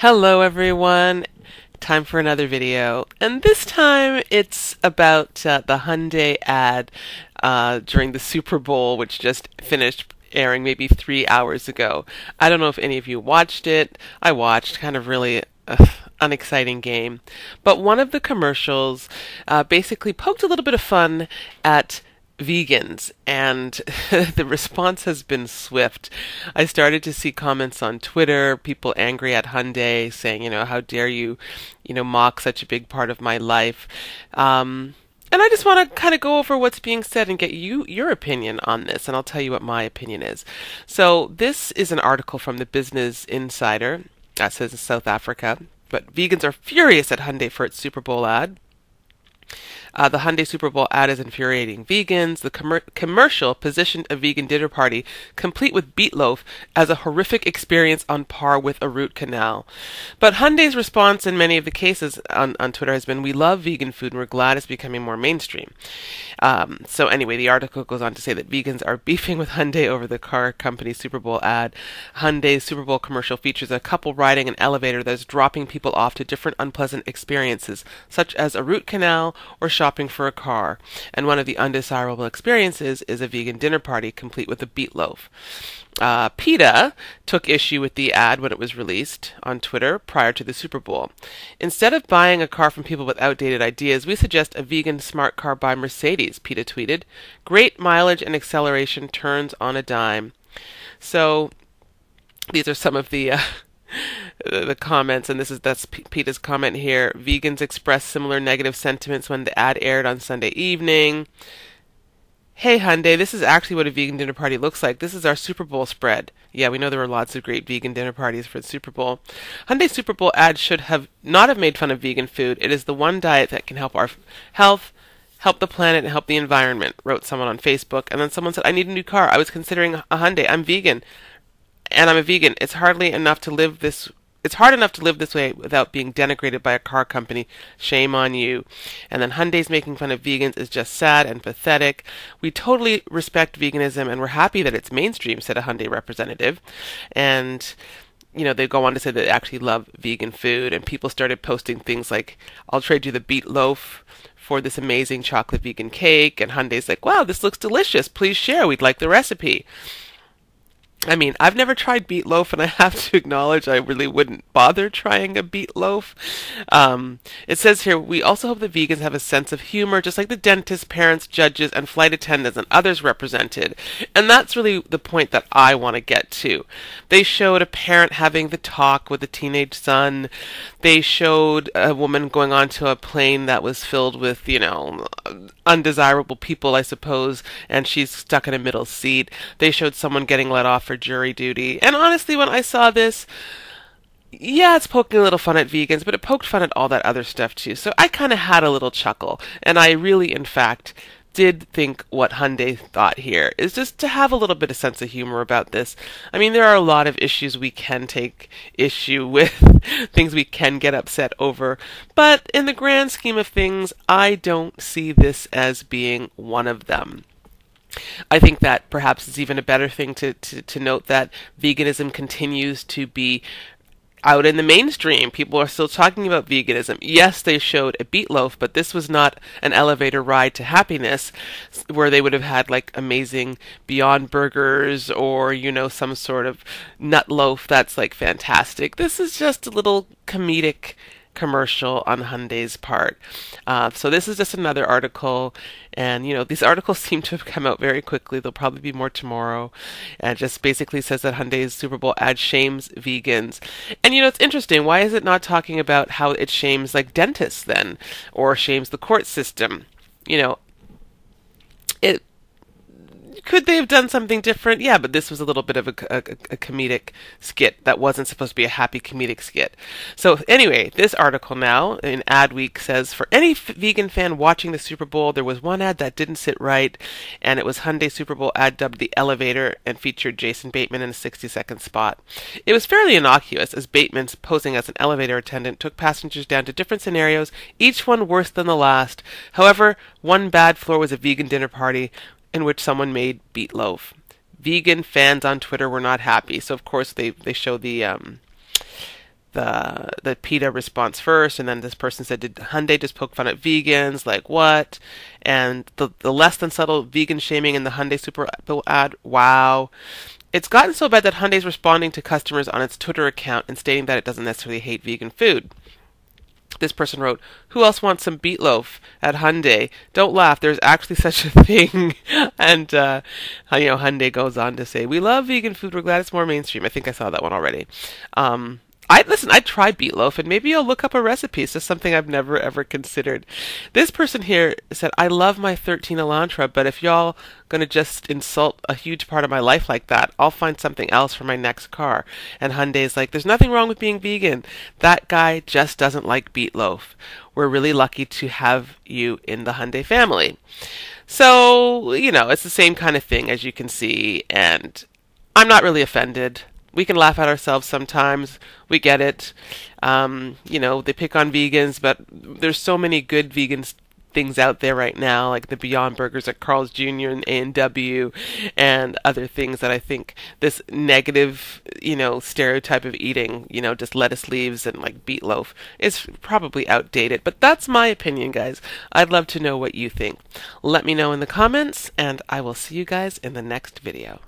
Hello everyone, time for another video, and this time it's about the Hyundai ad during the Super Bowl, which just finished airing maybe 3 hours ago. I don't know if any of you watched it. I watched, kind of really unexciting game, but one of the commercials basically poked a little bit of fun at vegans, and the response has been swift. I started to see comments on Twitter, people angry at Hyundai saying, how dare you, mock such a big part of my life. And I just want to kind of go over what's being said and get your opinion on this, and I'll tell you what my opinion is. So this is an article from the Business Insider that says in South Africa, but vegans are furious at Hyundai for its Super Bowl ad. The Hyundai Super Bowl ad is infuriating vegans. The commercial positioned a vegan dinner party, complete with meatloaf, as a horrific experience on par with a root canal. But Hyundai's response in many of the cases on Twitter has been, "We love vegan food and we're glad it's becoming more mainstream." So anyway, the article goes on to say that vegans are beefing with Hyundai over the car company's Super Bowl ad. Hyundai's Super Bowl commercial features a couple riding an elevator that's dropping people off to different unpleasant experiences, such as a root canal or shopping for a car, and one of the undesirable experiences is a vegan dinner party complete with a meatloaf. PETA took issue with the ad when it was released on Twitter prior to the Super Bowl. "Instead of buying a car from people with outdated ideas, we suggest a vegan smart car by Mercedes," PETA tweeted. "Great mileage and acceleration turns on a dime." So these are some of the comments, and that's PETA's comment here. Vegans expressed similar negative sentiments when the ad aired on Sunday evening. "Hey Hyundai, this is actually what a vegan dinner party looks like. This is our Super Bowl spread." Yeah, we know there were lots of great vegan dinner parties for the Super Bowl. "Hyundai Super Bowl ad should not have made fun of vegan food. It is the one diet that can help our health, help the planet, and help the environment," wrote someone on Facebook. And then someone said, "I need a new car. I was considering a Hyundai. I'm vegan. And I'm a vegan. It's hard enough to live this way without being denigrated by a car company. Shame on you." And then "Hyundai's making fun of vegans is just sad and pathetic. We totally respect veganism and we're happy that it's mainstream," said a Hyundai representative. And they go on to say that they actually love vegan food, and people started posting things like, "I'll trade you the meatloaf for this amazing chocolate vegan cake." And Hyundai's like, "Wow, this looks delicious. Please share. We'd like the recipe." I mean, I've never tried meatloaf, and I have to acknowledge I really wouldn't bother trying a meatloaf. It says here, "We also hope that vegans have a sense of humor, just like the dentists, parents, judges, and flight attendants and others represented." And that's really the point that I want to get to. They showed a parent having the talk with a teenage son. They showed a woman going onto a plane that was filled with, undesirable people, I suppose, and she's stuck in a middle seat. They showed someone getting let off for jury duty. And honestly, when I saw this, yeah, it's poking a little fun at vegans, but it poked fun at all that other stuff too. So I kind of had a little chuckle, and I really, in fact, did think what Hyundai thought here is just to have a little bit of sense of humor about this. I mean, there are a lot of issues we can take issue with, things we can get upset over, but in the grand scheme of things, I don't see this as being one of them. I think that perhaps it's even a better thing to note that veganism continues to be out in the mainstream. People are still talking about veganism. Yes, they showed a meatloaf, but this was not an elevator ride to happiness where they would have had like amazing Beyond Burgers or, some sort of nut loaf that's like fantastic. This is just a little comedic commercial on Hyundai's part. So this is just another article, and these articles seem to have come out very quickly. There'll probably be more tomorrow. And it just basically says that Hyundai's Super Bowl ad shames vegans. And it's interesting, why is it not talking about how it shames like dentists then, or shames the court system? It could they have done something different? Yeah, but this was a little bit of a comedic skit that wasn't supposed to be a happy comedic skit. So anyway, this article now in Adweek says, "For any vegan fan watching the Super Bowl, there was one ad that didn't sit right, and it was Hyundai Super Bowl ad dubbed The Elevator and featured Jason Bateman in a 60-second spot. It was fairly innocuous, as Bateman, posing as an elevator attendant, took passengers down to different scenarios, each one worse than the last. However, one bad floor was a vegan dinner party in which someone made meatloaf. Vegan fans on Twitter were not happy." So of course they show the the PETA response first, and then this person said, "Did Hyundai just poke fun at vegans? Like what?" And the less than subtle vegan shaming in the Hyundai Superbowl ad. Wow. It's gotten so bad that Hyundai's responding to customers on its Twitter account and stating that it doesn't necessarily hate vegan food. This person wrote, "Who else wants some meatloaf at Hyundai? Don't laugh, there's actually such a thing." And, Hyundai goes on to say, "We love vegan food, we're glad it's more mainstream." I think I saw that one already. I'd try meatloaf, and maybe I'll look up a recipe. It's just something I've never ever considered. This person here said, "I love my 13 Elantra, but if y'all gonna just insult a huge part of my life like that, I'll find something else for my next car." And Hyundai's like, "There's nothing wrong with being vegan. That guy just doesn't like meatloaf. We're really lucky to have you in the Hyundai family." So, it's the same kind of thing, as you can see, and I'm not really offended. We can laugh at ourselves sometimes. We get it. They pick on vegans, but there's so many good vegan things out there right now, like the Beyond Burgers at Carl's Jr. and A&W and other things that I think this negative, stereotype of eating, just lettuce leaves and like meatloaf is probably outdated. But that's my opinion, guys. I'd love to know what you think. Let me know in the comments, and I will see you guys in the next video.